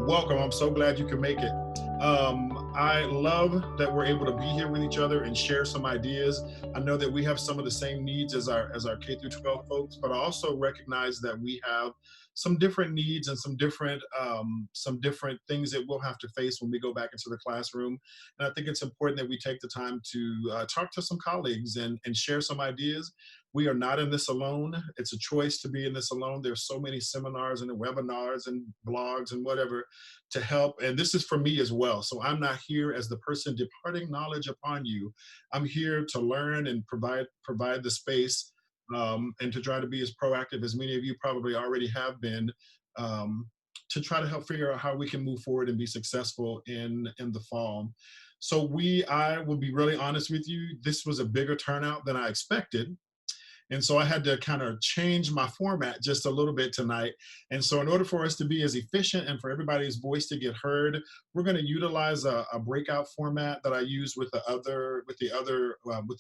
welcome. I'm so glad you can make it. I love that we're able to be here with each other and share some ideas. I know that we have some of the same needs as our K through 12 folks, but I also recognize that we have some different needs and some different things that we'll have to face when we go back into the classroom. And I think it's important that we take the time to talk to some colleagues and share some ideas. We are not in this alone. It's a choice to be in this alone. There's so many seminars and webinars and blogs and whatever to help. And this is for me as well. So I'm not here as the person departing knowledge upon you. I'm here to learn and provide the space and to try to be as proactive as many of you probably already have been, to try to help figure out how we can move forward and be successful in the fall. So I will be really honest with you, this was a bigger turnout than I expected. And so I had to kind of change my format just a little bit tonight. And so in order for us to be as efficient and for everybody's voice to get heard, we're going to utilize a breakout format that I used with the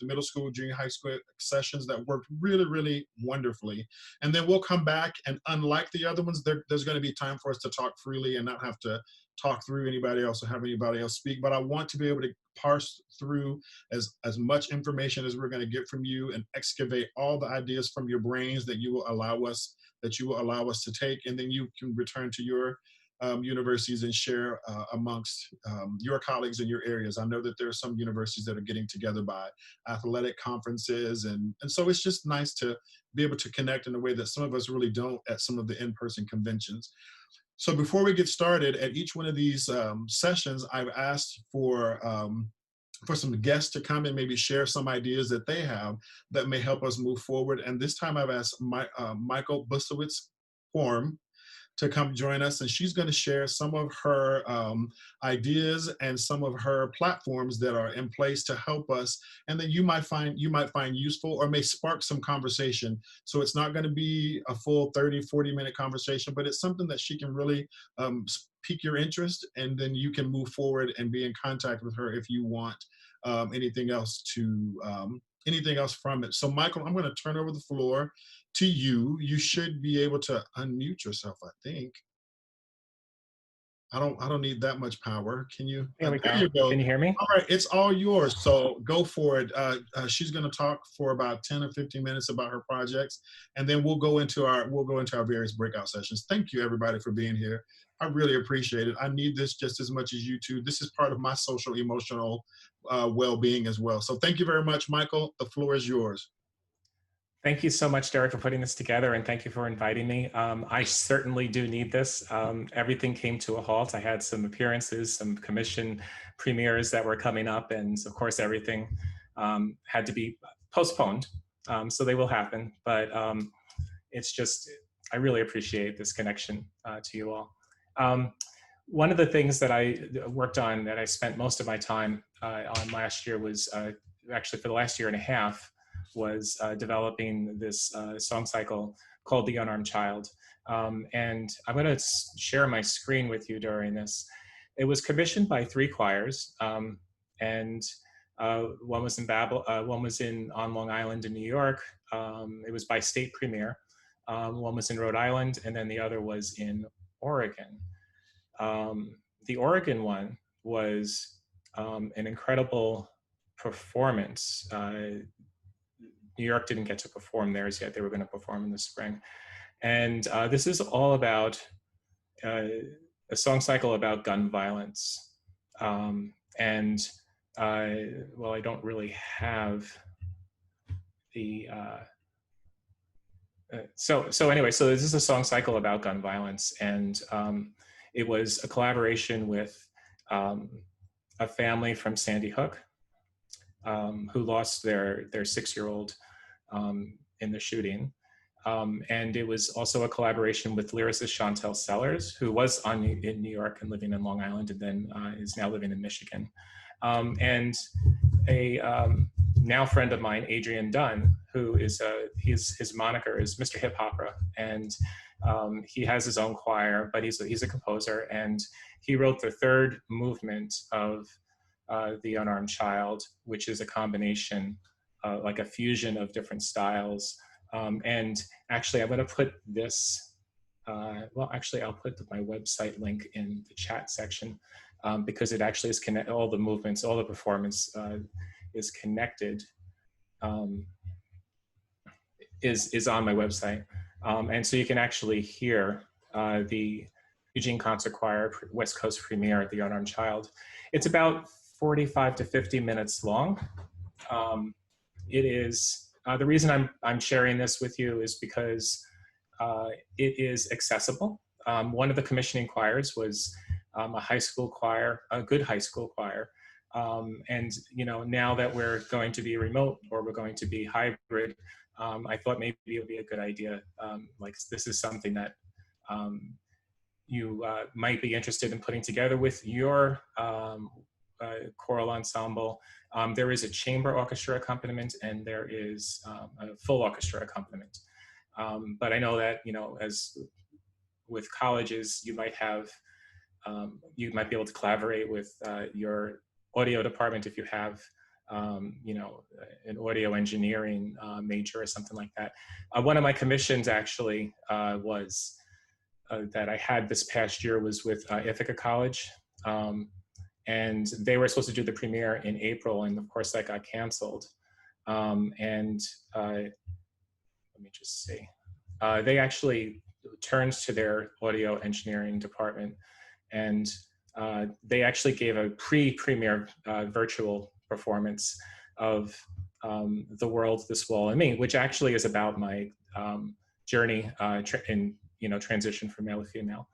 middle school, junior high school sessions that worked really, really wonderfully. And then we'll come back, and unlike the other ones, there's going to be time for us to talk freely and not have to talk through anybody else or have anybody else speak. But I want to be able to parse through as much information as we're going to get from you and excavate all the ideas from your brains that you will allow us to take, and then you can return to your universities and share amongst your colleagues in your areas. I know that there are some universities that are getting together by athletic conferences, and so it's just nice to be able to connect in a way that some of us really don't at some of the in-person conventions. So before we get started, at each one of these sessions, I've asked for some guests to come and maybe share some ideas that they have that may help us move forward. And this time I've asked Michael Busowitz-Form to come join us, and she's going to share some of her ideas and some of her platforms that are in place to help us, and that you might find useful or may spark some conversation. So it's not going to be a full 30-40 minute conversation, but it's something that she can really pique your interest, and then you can move forward and be in contact with her if you want anything else from it. So Michael, I'm going to turn over the floor to you. You should be able to unmute yourself, I think. I don't need that much power. Can you? There we go. There you go. Can you hear me? All right, it's all yours. So go for it. She's going to talk for about 10 or 15 minutes about her projects, and then we'll go into our various breakout sessions. Thank you, everybody, for being here. I really appreciate it. I need this just as much as you two. This is part of my social emotional well-being as well. So thank you very much, Michael. The floor is yours. Thank you so much, Derrick, for putting this together, and thank you for inviting me. I certainly do need this. Everything came to a halt. I had some appearances, some commission premieres that were coming up, and of course everything had to be postponed. So they will happen, but it's just, I really appreciate this connection to you all. One of the things that I worked on, that I spent most of my time on last year, was actually for the last year and a half, was developing this song cycle called The Unarmed Child. And I'm going to share my screen with you during this. It was commissioned by 3 choirs, and one was on Long Island in New York. It was by state premiere. One was in Rhode Island, and then the other was in Oregon. The Oregon one was an incredible performance. New York didn't get to perform theirs yet. They were going to perform in the spring. And this is all about a song cycle about gun violence. Well, I don't really have the, so this is a song cycle about gun violence. And it was a collaboration with a family from Sandy Hook, who lost their 6-year-old in the shooting. And it was also a collaboration with lyricist Chantel Sellers, who was in New York and living in Long Island, and then is now living in Michigan. And a now friend of mine, Adrian Dunn, who is his moniker is Mr. Hip Opera, and he has his own choir, but he's a composer, and he wrote the 3rd movement of The Unarmed Child, which is a combination, like a fusion of different styles. And actually, I'm going to put this well, actually, I'll put my website link in the chat section because it actually is connected. All the movements, all the performance is connected. Is on my website, and so you can actually hear the Eugene Concert Choir West Coast premiere at the Unarmed Child. It's about 45 to 50 minutes long. It is the reason I'm sharing this with you is because it is accessible. One of the commissioning choirs was a high school choir, a good high school choir. And now that we're going to be remote or we're going to be hybrid, I thought maybe it would be a good idea. Like this is something that you might be interested in putting together with your choral ensemble. There is a chamber orchestra accompaniment and there is a full orchestra accompaniment. But I know that, as with colleges, you might be able to collaborate with your audio department if you have, an audio engineering major or something like that. One of my commissions actually was that I had this past year was with Ithaca College. And they were supposed to do the premiere in April, and of course that got canceled. Let me just see. They actually turned to their audio engineering department, and they actually gave a pre-premiere virtual performance of The World, This Wall, and Me, which actually is about my journey in transition from male to female.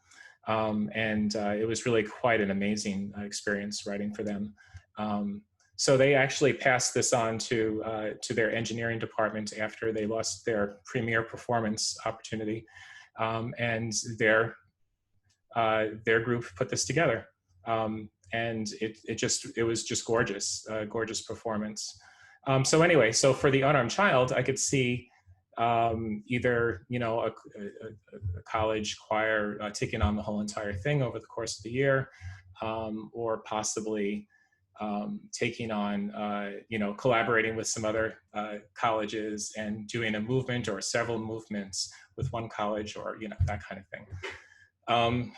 And it was really quite an amazing experience writing for them. So they actually passed this on to their engineering department after they lost their premiere performance opportunity, and their group put this together, and it was just gorgeous, gorgeous performance. So anyway, so for the Unarmed Child, I could see either a college choir taking on the whole entire thing over the course of the year, or possibly taking on collaborating with some other colleges and doing a movement or several movements with one college, or that kind of thing.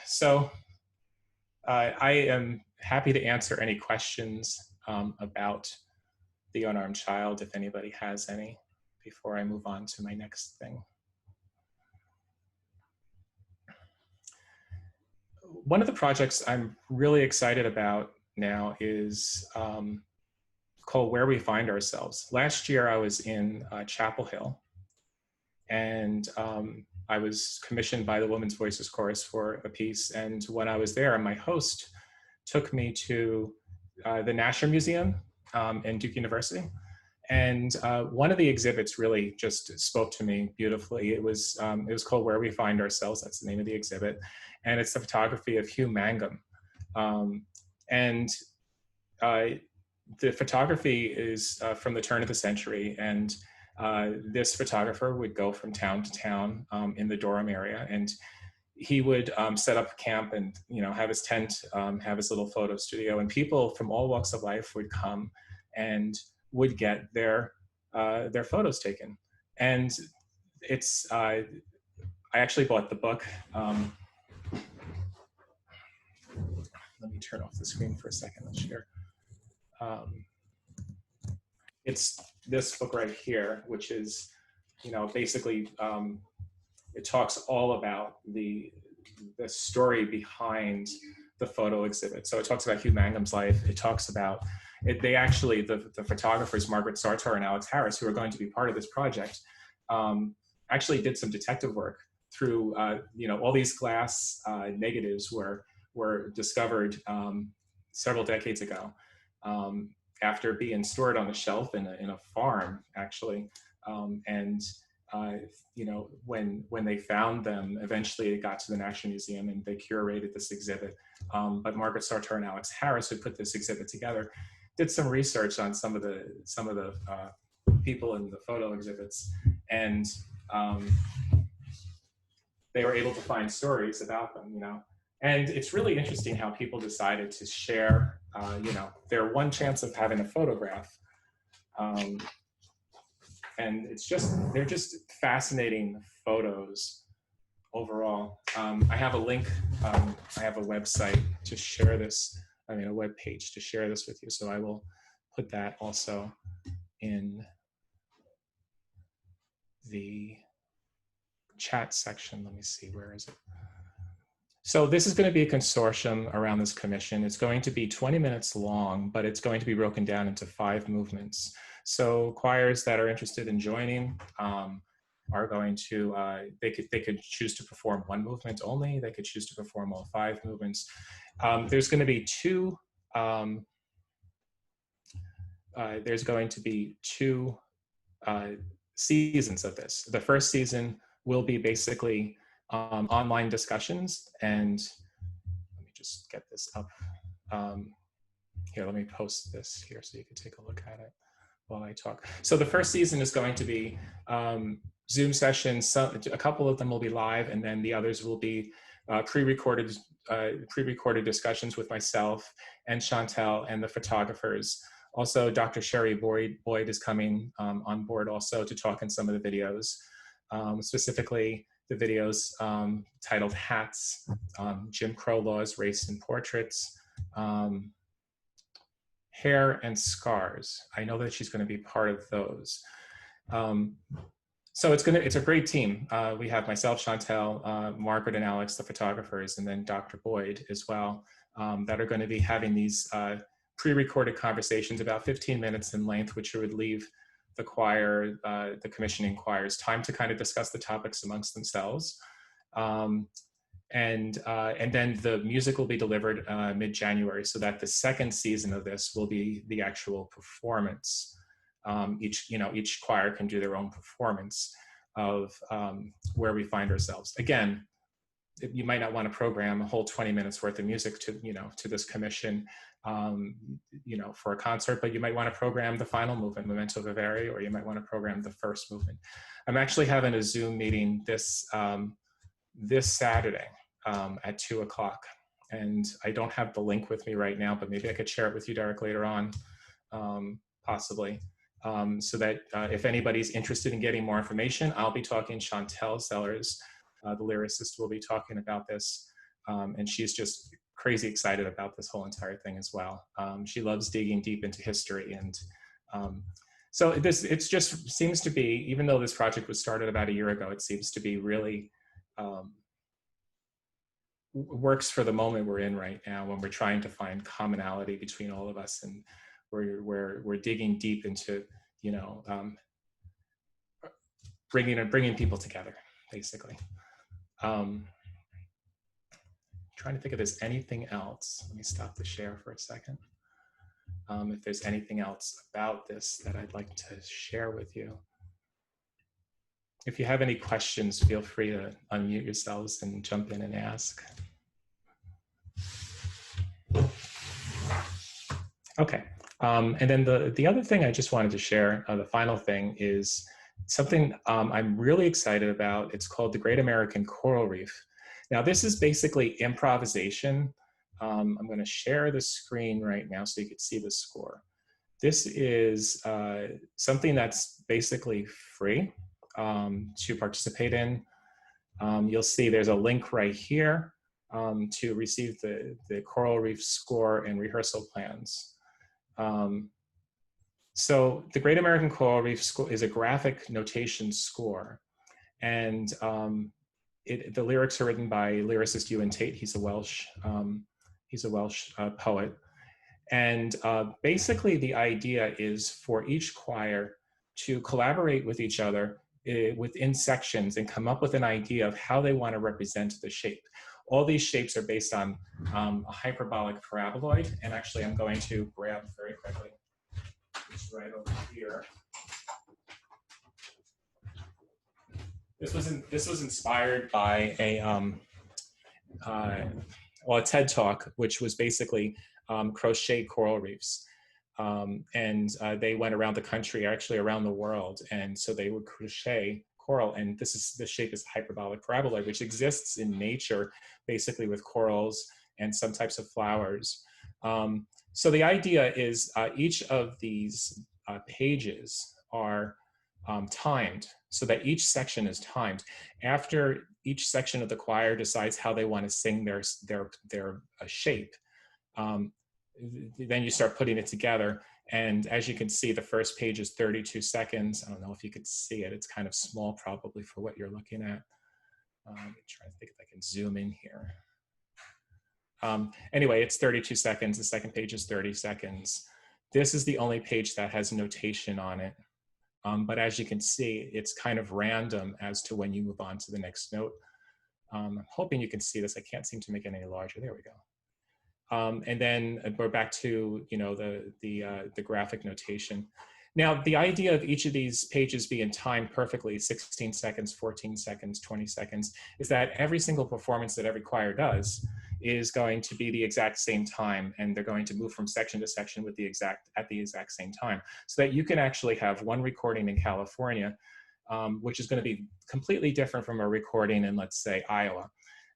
So I am happy to answer any questions about the Unarmed Child if anybody has any, before I move on to my next thing. One of the projects I'm really excited about now is called Where We Find Ourselves. Last year I was in Chapel Hill, and I was commissioned by the Women's Voices Chorus for a piece. And when I was there, my host took me to the Nasher Museum in Duke University. And one of the exhibits really just spoke to me beautifully. It was called Where We Find Ourselves. That's the name of the exhibit. And it's the photography of Hugh Mangum. And the photography is from the turn of the century. And this photographer would go from town to town in the Durham area. And he would set up camp and have his tent, have his little photo studio. And people from all walks of life would come and would get their photos taken. And it's, I actually bought the book. Let me turn off the screen for a second and share. It's this book right here, which is, basically, it talks all about the story behind the photo exhibit. So it talks about Hugh Mangum's life. It talks about, they actually, the photographers, Margaret Sartor and Alex Harris, who are going to be part of this project, actually did some detective work through, all these glass negatives were discovered several decades ago, after being stored on a shelf in a farm, actually. When they found them, eventually it got to the National Museum and they curated this exhibit. But Margaret Sartor and Alex Harris, who put this exhibit together, did some research on some of the people in the photo exhibits, and they were able to find stories about them, And it's really interesting how people decided to share, their one chance of having a photograph. And they're just fascinating photos overall. I have a link, I have a website to share this, I mean a web page to share this with you. So I will put that also in the chat section. Let me see, where is it? So this is going to be a consortium around this commission. It's going to be 20 minutes long, but it's going to be broken down into 5 movements. So choirs that are interested in joining are going to, they could choose to perform 1 movement only. They could choose to perform all 5 movements. There's going to be two seasons of this. The first season will be basically online discussions, and let me just get this up. Here, let me post this here so you can take a look at it while I talk. So the first season is going to be Zoom sessions. A couple of them will be live, and then the others will be pre-recorded discussions with myself and Chantel and the photographers. Also, Dr. Sherry Boyd is coming on board also to talk in some of the videos, specifically the videos titled Hats, Jim Crow Laws, Race and Portraits, Hair and Scars. I know that she's going to be part of those. So it's a great team. We have myself, Chantel, Margaret and Alex, the photographers, and then Dr. Boyd as well, that are going to be having these pre-recorded conversations about 15 minutes in length, which would leave the choir, the commissioning choirs, time to kind of discuss the topics amongst themselves. And then the music will be delivered mid-January, so that the second season of this will be the actual performance. Each choir can do their own performance of where we find ourselves. Again, you might not want to program a whole 20 minutes worth of music to this commission, for a concert, but you might want to program the final movement, Memento Vivere, or you might want to program the first movement. I'm actually having a Zoom meeting this Saturday at 2 o'clock, and I don't have the link with me right now, but maybe I could share it with you, Derrick, later on, possibly. So that if anybody's interested in getting more information, I'll be talking. Chantel Sellers, the lyricist, will be talking about this, and she's just crazy excited about this whole entire thing as well. She loves digging deep into history, and so it just seems to be, even though this project was started about a year ago, it seems to be really works for the moment we're in right now, when we're trying to find commonality between all of us, and we're digging deep into bringing people together, basically. Trying to think if there's anything else. Let me stop the share for a second. If there's anything else about this that I'd like to share with you. If you have any questions, feel free to unmute yourselves and jump in and ask. Okay, and then the other thing I just wanted to share, the final thing, is something I'm really excited about. It's called the Great American Coral Reef. Now, this is basically improvisation. I'm going to share the screen right now so you can see the score. This is something that's basically free to participate in. You'll see there's a link right here to receive the Coral Reef score and rehearsal plans. So the Great American Coral Reef score is a graphic notation score, and the lyrics are written by lyricist Ewan Tate. He's a Welsh poet, and basically the idea is for each choir to collaborate with each other within sections and come up with an idea of how they want to represent the shape. All these shapes are based on a hyperbolic paraboloid, and actually I'm going to grab very quickly. It's right over here. This was inspired by a TED Talk, which was basically crochet coral reefs. And they went around the country, actually around the world. And so they would crochet coral. And the shape is hyperbolic paraboloid, which exists in nature, basically with corals and some types of flowers. So the idea is each of these pages are timed. so that each section is timed. After each section of the choir decides how they want to sing their shape, then you start putting it together. And as you can see, the first page is 32 seconds. I don't know if you could see it. It's kind of small probably for what you're looking at. I'm trying to think if I can zoom in here. Anyway, it's 32 seconds. The second page is 30 seconds. This is the only page that has notation on it. But as you can see, it's kind of random as to when you move on to the next note. I'm hoping you can see this. I can't seem to make it any larger. There we go. And then we're back to, you know, the graphic notation. Now, the idea of each of these pages being timed perfectly, 16 seconds, 14 seconds, 20 seconds, is that every single performance that every choir does is going to be the exact same time, and they're going to move from section to section with at the exact same time, so that you can actually have one recording in California, which is going to be completely different from a recording in, let's say, Iowa.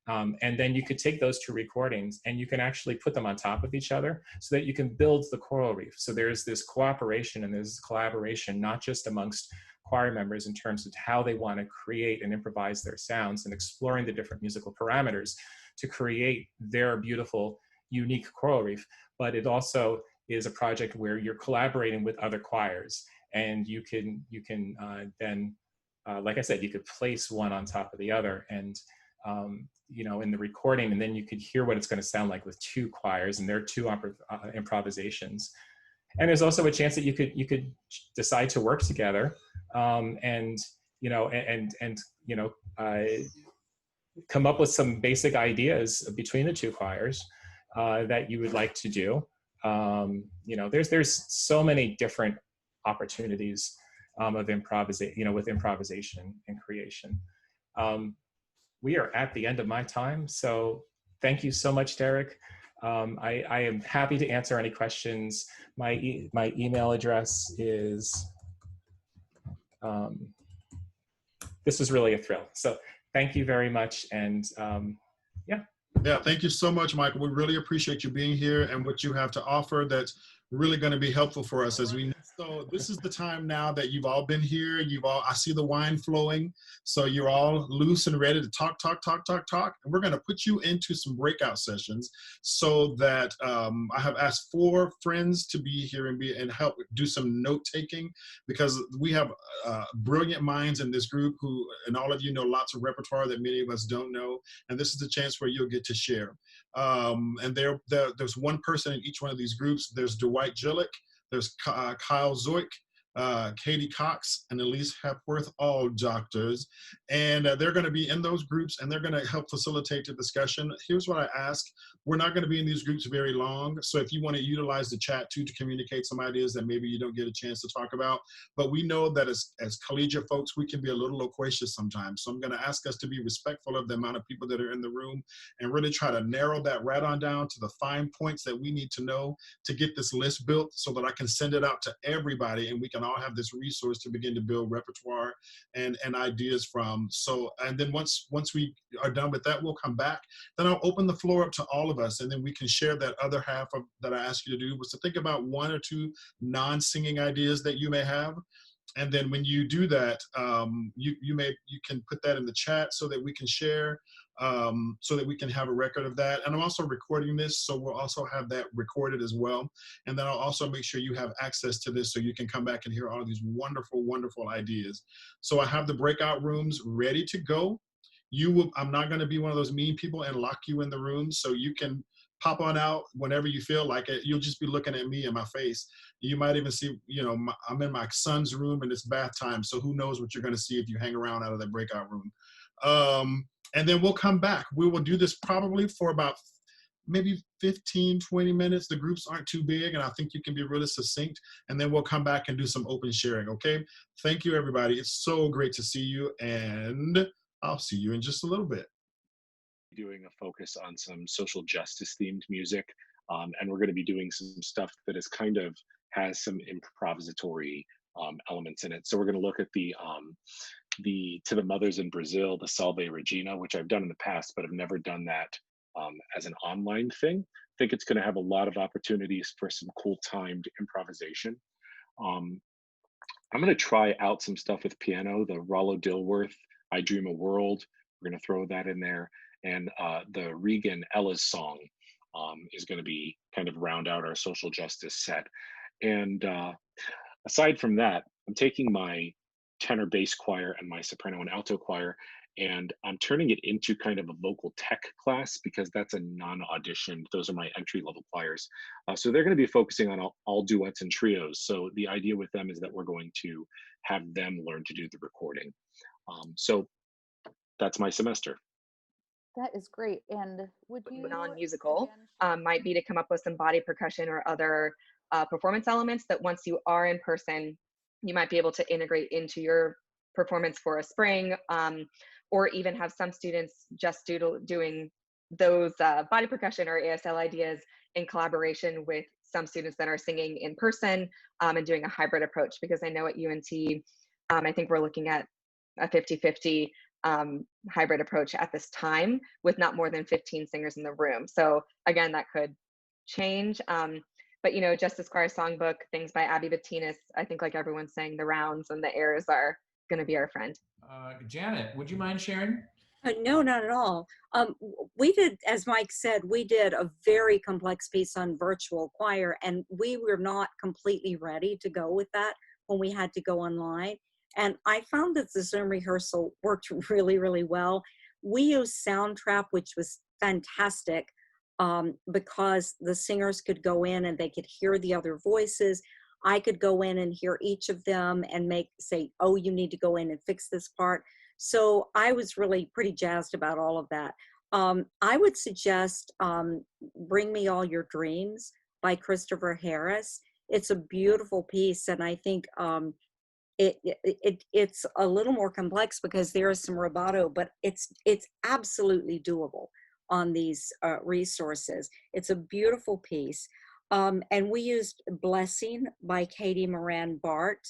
And then you could take those two recordings and you can actually put them on top of each other so that you can build the choral reef. So there's this cooperation and there's collaboration, not just amongst choir members in terms of how they want to create and improvise their sounds and exploring the different musical parameters to create their beautiful, unique choral reef, but it also is a project where you're collaborating with other choirs, and you can then, like I said, you could place one on top of the other, and you know, in the recording, and then you could hear what it's going to sound like with two choirs and their two improvisations. And there's also a chance that you could decide to work together, and you know, you know, come up with some basic ideas between the two choirs that you would like to do. You know, there's so many different opportunities of improvisation, you know, with improvisation and creation. We are at the end of my time, so thank you so much, Derrick. I am happy to answer any questions. My email address is, this was really a thrill. So thank you very much, and yeah. Yeah, thank you so much, Michael. We really appreciate you being here and what you have to offer that's really going to be helpful for us as we. So this is the time now that you've all been here. I see the wine flowing. So you're all loose and ready to talk. And we're going to put you into some breakout sessions so that I have asked 4 friends to be here and help do some note taking, because we have brilliant minds in this group who, and all of you know lots of repertoire that many of us don't know. And this is the chance where you'll get to share. And there's one person in each one of these groups. There's Dwight, Jilek, there's Kyle Zeuch, Katie Cox, and Elise Hepworth, all doctors. And they're going to be in those groups, and they're going to help facilitate the discussion. Here's what I ask. We're not going to be in these groups very long. So if you want to utilize the chat too to communicate some ideas that maybe you don't get a chance to talk about. But we know that as collegiate folks, we can be a little loquacious sometimes. So I'm going to ask us to be respectful of the amount of people that are in the room and really try to narrow that right on down to the fine points that we need to know to get this list built so that I can send it out to everybody and we can all have this resource to begin to build repertoire and ideas from. So, and then once we are done with that, we'll come back. Then I'll open the floor up to all of us, and then we can share that other half of that I asked you to do, was to think about 1 or 2 non-singing ideas that you may have. And then when you do that, you can put that in the chat so that we can share, so that we can have a record of that. And I'm also recording this, so we'll also have that recorded as well. And then I'll also make sure you have access to this so you can come back and hear all of these wonderful, wonderful ideas. So I have the breakout rooms ready to go. I'm not going to be one of those mean people and lock you in the room, so you can pop on out whenever you feel like it. You'll just be looking at me in my face. You might even see, you know, I'm in my son's room and it's bath time, so who knows what you're going to see if you hang around out of that breakout room. And then we'll come back. We will do this probably for about maybe 15, 20 minutes. The groups aren't too big, and I think you can be really succinct. And then we'll come back and do some open sharing, okay? Thank you, everybody. It's so great to see you, and I'll see you in just a little bit. Doing a focus on some social justice themed music, and we're going to be doing some stuff that is kind of has some improvisatory elements in it. So we're going to look at the To the Mothers in Brazil, the Salve Regina, which I've done in the past, but I've never done that as an online thing. I think it's going to have a lot of opportunities for some cool timed improvisation. I'm going to try out some stuff with piano, the Rollo Dilworth, I Dream a World. We're going to throw that in there. And the Regan Ellis song is going to be kind of round out our social justice set. And aside from that, I'm taking my tenor bass choir and my soprano and alto choir, and I'm turning it into kind of a vocal tech class because that's a non-audition. Those are my entry level choirs. So they're going to be focusing on all duets and trios. So the idea with them is that we're going to have them learn to do the recording. So that's my semester. That is great. And would you non-musical might be to come up with some body percussion or other performance elements that once you are in person, you might be able to integrate into your performance for a spring, or even have some students just doing those body percussion or ASL ideas in collaboration with some students that are singing in person, and doing a hybrid approach. Because I know at UNT, I think we're looking at a 50-50 hybrid approach at this time with not more than 15 singers in the room. So again, that could change. But you know, Justice Choir Songbook, things by Abby Batinas, I think like everyone's saying, the rounds and the airs are going to be our friend. Janet, would you mind sharing? No, not at all. We did, as Mike said, we did a very complex piece on virtual choir, and we were not completely ready to go with that when we had to go online. And I found that the Zoom rehearsal worked really, really well. We used Soundtrap, which was fantastic, because the singers could go in and they could hear the other voices. I could go in and hear each of them and say, oh, you need to go in and fix this part. So I was really pretty jazzed about all of that. I would suggest Bring Me All Your Dreams by Christopher Harris. It's a beautiful piece, and I think it's a little more complex because there is some rubato, but it's absolutely doable on these resources. It's a beautiful piece. And we used Blessing by Katie Moran Bart.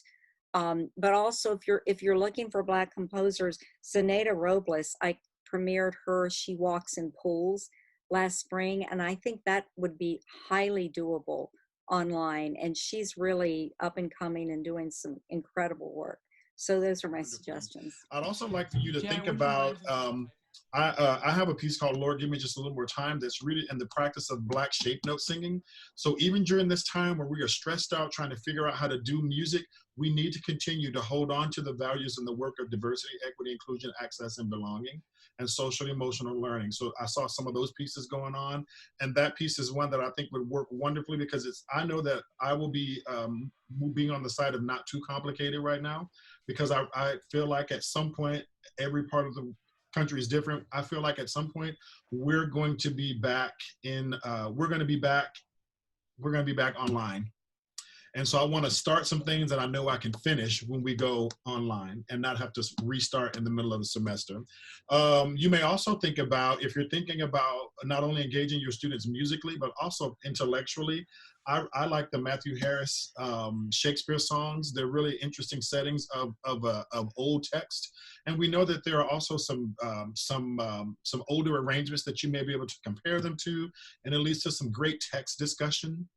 But also if you're looking for Black composers, Zenaida Robles, I premiered her She Walks in Pools last spring, and I think that would be highly doable online, and she's really up and coming and doing some incredible work. So those are my suggestions. I'd also like for you to think about, I have a piece called Lord Give Me Just a Little More Time that's really in the practice of Black shape note singing. So even during this time where we are stressed out trying to figure out how to do music, we need to continue to hold on to the values and the work of diversity, equity, inclusion, access, and belonging, and social emotional learning. So I saw some of those pieces going on, and that piece is one that I think would work wonderfully because I know that I will be being on the side of not too complicated right now, because I feel like at some point, every part of the country is different. I feel like at some point we're going to be back online. And so I want to start some things that I know I can finish when we go online and not have to restart in the middle of the semester. You may also think about, if you're thinking about not only engaging your students musically, but also intellectually, I like the Matthew Harris Shakespeare songs. They're really interesting settings of old text. And we know that there are also some older arrangements that you may be able to compare them to, and it leads to some great text discussion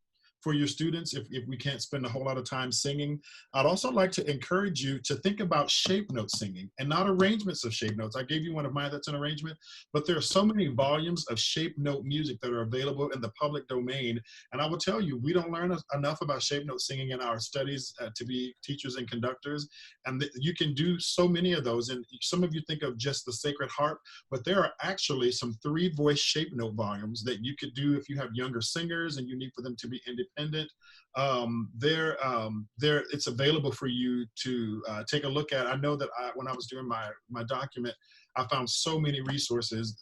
for your students if we can't spend a whole lot of time singing. I'd also like to encourage you to think about shape note singing and not arrangements of shape notes. I gave you one of mine that's an arrangement, but there are so many volumes of shape note music that are available in the public domain. And I will tell you, we don't learn enough about shape note singing in our studies to be teachers and conductors. And you can do so many of those. And some of you think of just the Sacred Harp, but there are actually some 3-voice shape note volumes that you could do if you have younger singers and you need for them to be independent. It's available for you to take a look at. I know that when I was doing my document, I found so many resources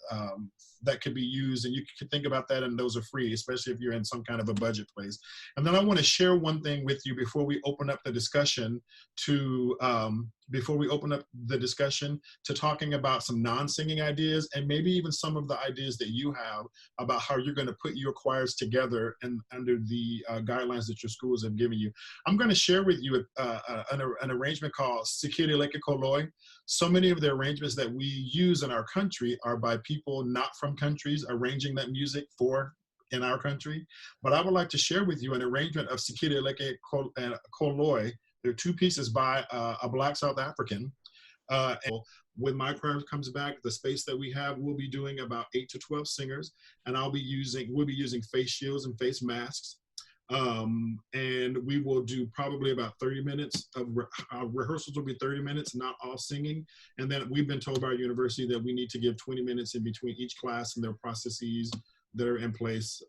that could be used, and you could think about that, and those are free, especially if you're in some kind of a budget place. And then I want to share one thing with you before we open up the discussion to talking about some non-singing ideas, and maybe even some of the ideas that you have about how you're going to put your choirs together and under the guidelines that your schools have given you. I'm going to share with you an arrangement called Sikiri Leke Koloi. So many of the arrangements that we use in our country are by people not from countries arranging that music in our country. But I would like to share with you an arrangement of Sikiri Leke Koloi There are 2 pieces by a Black South African. And when my choir comes back, the space that we have, we'll be doing about 8 to 12 singers, and we'll be using face shields and face masks. And we will do probably about 30 minutes of rehearsals will be 30 minutes, not all singing. And then we've been told by our university that we need to give 20 minutes in between each class, and there are processes that are in place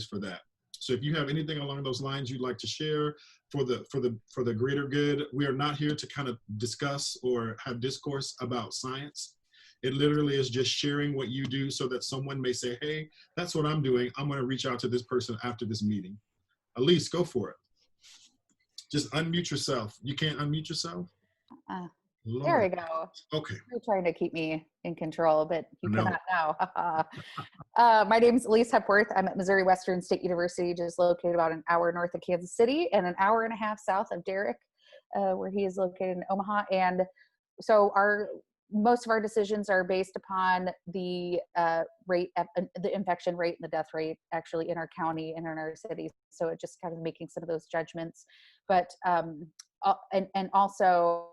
for that. So if you have anything along those lines you'd like to share for the greater good, we are not here to kind of discuss or have discourse about science. It literally is just sharing what you do so that someone may say, hey, that's what I'm doing. I'm going to reach out to this person after this meeting. Elise, go for it. Just unmute yourself. You can't unmute yourself? There we go. Okay. You're trying to keep me in control, but you cannot now. My name is Elise Hepworth. I'm at Missouri Western State University, just located about an hour north of Kansas City and an hour and a half south of Derrick, where he is located in Omaha. And so most of our decisions are based upon the the infection rate and the death rate actually in our county and in our city. So it just kind of making some of those judgments. But and also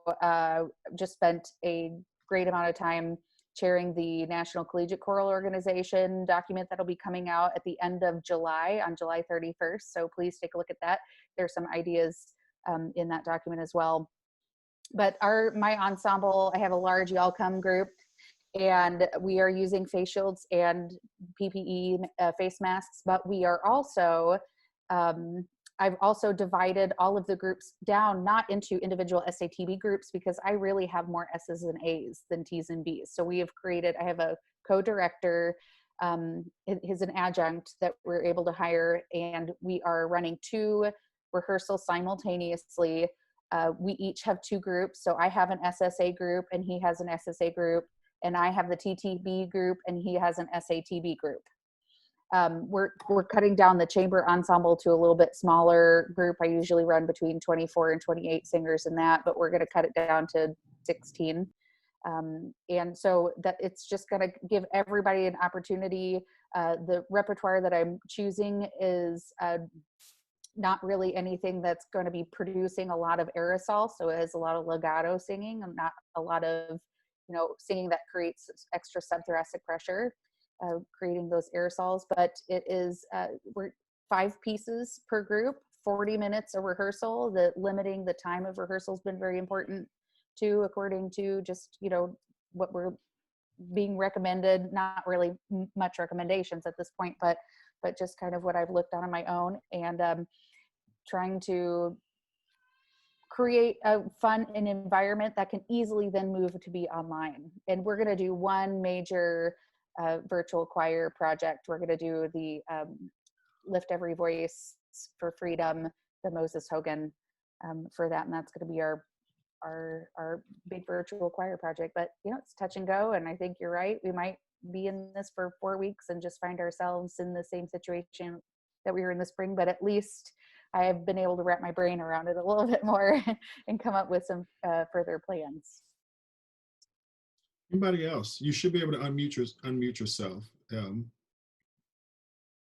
just spent a great amount of time chairing the National Collegiate Choral Organization document that'll be coming out at the end of July, on July 31st. So please take a look at that. There's some ideas in that document as well. But my ensemble, I have a large y'all come group, and we are using face shields and PPE face masks, but we are also, I've also divided all of the groups down, not into individual SATB groups, because I really have more S's and A's than T's and B's. So we have created, I have a co-director, he's an adjunct that we're able to hire, and we are running 2 rehearsals simultaneously. We each have 2 groups. So I have an SSA group and he has an SSA group, and I have the TTB group and he has an SATB group. We're cutting down the chamber ensemble to a little bit smaller group. I usually run between 24 and 28 singers in that, but we're going to cut it down to 16. And so that it's just going to give everybody an opportunity. The repertoire that I'm choosing is not really anything that's going to be producing a lot of aerosol. So it has a lot of legato singing and not a lot of, singing that creates extra subthoracic pressure, creating those aerosols. But it is, we're 5 pieces per group, 40 minutes of rehearsal. Limiting the time of rehearsal has been very important too, according to just, what we're being recommended, not really much recommendations at this point, but just kind of what I've looked on my own, and trying to create a fun and environment that can easily then move to be online. And we're going to do one major virtual choir project. We're going to do the Lift Every Voice for Freedom, the Moses Hogan for that. And that's going to be our big virtual choir project. But, it's touch and go. And I think you're right. We might be in this for 4 weeks and just find ourselves in the same situation that we were in the spring, but at least I have been able to wrap my brain around it a little bit more and come up with some further plans. Anybody else? You should be able to unmute yourself.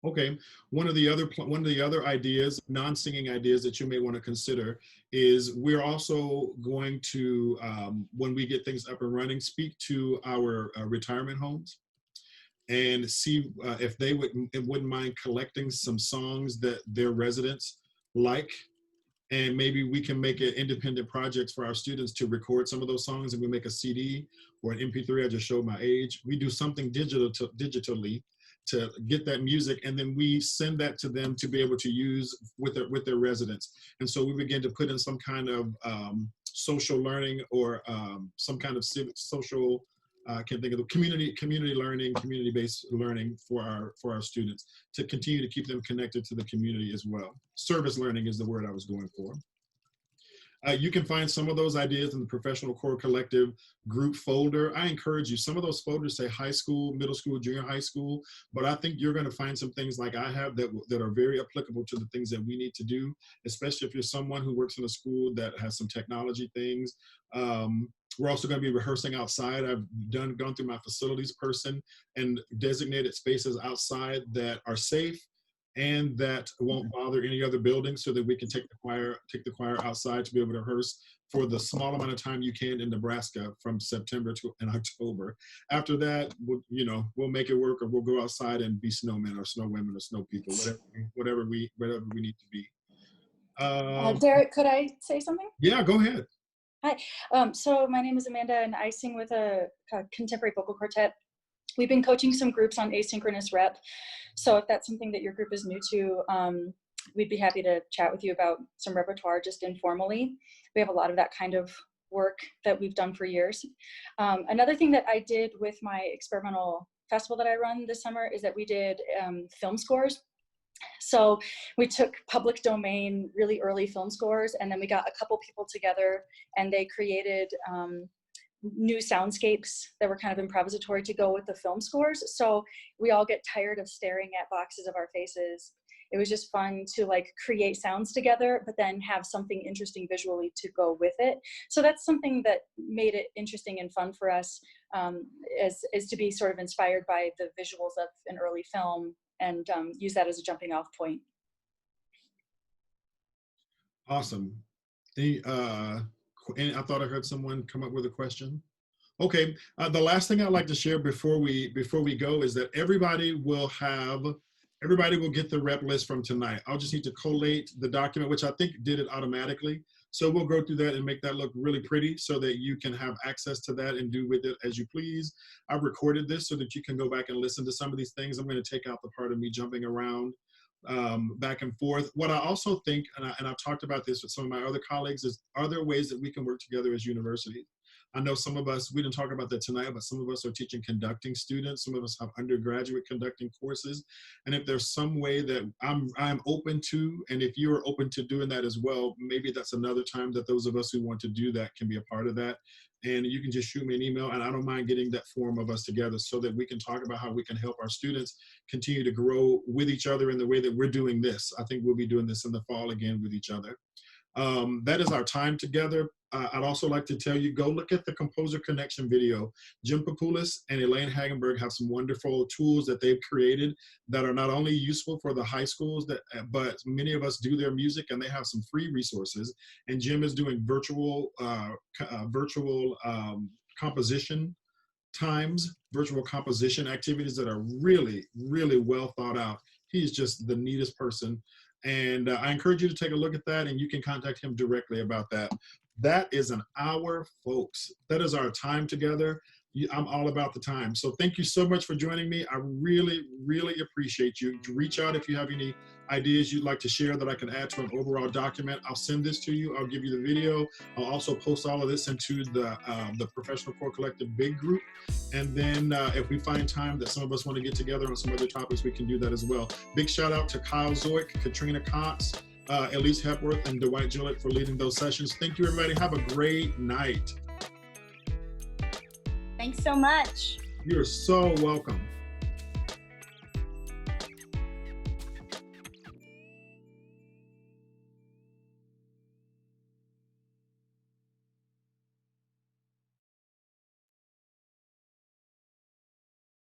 Okay. One of the other ideas, non-singing ideas that you may want to consider is we're also going to, when we get things up and running, speak to our retirement homes and see if they wouldn't mind collecting some songs that their residents like, and maybe we can make an independent project for our students to record some of those songs, and we make a CD or an MP3. I just showed my age. We do something digitally to get that music, and then we send that to them to be able to use with their residents. And so we begin to put in some kind of social learning or some kind of social. I can't think of the community learning, community-based learning for our students to continue to keep them connected to the community as well. Service learning is the word I was going for. You can find some of those ideas in the Professional Choral Collective group folder. I encourage you, some of those folders say high school, middle school, junior high school, but I think you're going to find some things like I have that are very applicable to the things that we need to do, especially if you're someone who works in a school that has some technology things. We're also going to be rehearsing outside. I've gone through my facilities person and designated spaces outside that are safe and that won't bother any other building, so that we can take the choir outside to be able to rehearse for the small amount of time you can in Nebraska from September to in October. After that, we'll make it work, or we'll go outside and be snowmen or snow women or snow people, whatever we need to be. Derrick, could I say something? Yeah, go ahead. Hi. So my name is Amanda, and I sing with a contemporary vocal quartet. We've been coaching some groups on asynchronous rep. So if that's something that your group is new to, we'd be happy to chat with you about some repertoire just informally. We have a lot of that kind of work that we've done for years. Another thing that I did with my experimental festival that I run this summer is that we did film scores. So we took public domain, really early film scores, and then we got a couple people together and they created new soundscapes that were kind of improvisatory to go with the film scores. So we all get tired of staring at boxes of our faces. It was just fun to like create sounds together, but then have something interesting visually to go with it. So that's something that made it interesting and fun for us, is to be sort of inspired by the visuals of an early film and use that as a jumping off point. Awesome. And I thought I heard someone come up with a question. Okay, the last thing I'd like to share before we go is that everybody will get the rep list from tonight. I'll just need to collate the document, which I think did it automatically. So we'll go through that and make that look really pretty so that you can have access to that and do with it as you please. I've recorded this so that you can go back and listen to some of these things. I'm going to take out the part of me jumping around back and forth. What I also think, and I've talked about this with some of my other colleagues, is are there ways that we can work together as universities? I know some of us, we didn't talk about that tonight, but some of us are teaching conducting students. Some of us have undergraduate conducting courses. And if there's some way that I'm open to, and if you're open to doing that as well, maybe that's another time that those of us who want to do that can be a part of that. And you can just shoot me an email, and I don't mind getting that form of us together so that we can talk about how we can help our students continue to grow with each other in the way that we're doing this. I think we'll be doing this in the fall again with each other. That is our time together. I'd also like to tell you, go look at the Composer Connection video. Jim Papoulis and Elaine Hagenberg have some wonderful tools that they've created that are not only useful for the high schools, but many of us do their music, and they have some free resources. And Jim is doing virtual composition times, virtual composition activities that are really, really well thought out. He's just the neatest person. And I encourage you to take a look at that, and you can contact him directly about that. That is an hour, folks. That is our time together. I'm all about the time. So thank you so much for joining me. I really, really appreciate you. Reach out if you have any ideas you'd like to share that I can add to an overall document. I'll send this to you. I'll give you the video. I'll also post all of this into the Professional Choral Collective big group. And then if we find time that some of us want to get together on some other topics, we can do that as well. Big shout out to Kyle Zeuch, Katrina Cox, Elise Hepworth, and Dwight Jilek for leading those sessions. Thank you, everybody. Have a great night. Thanks so much. You're so welcome.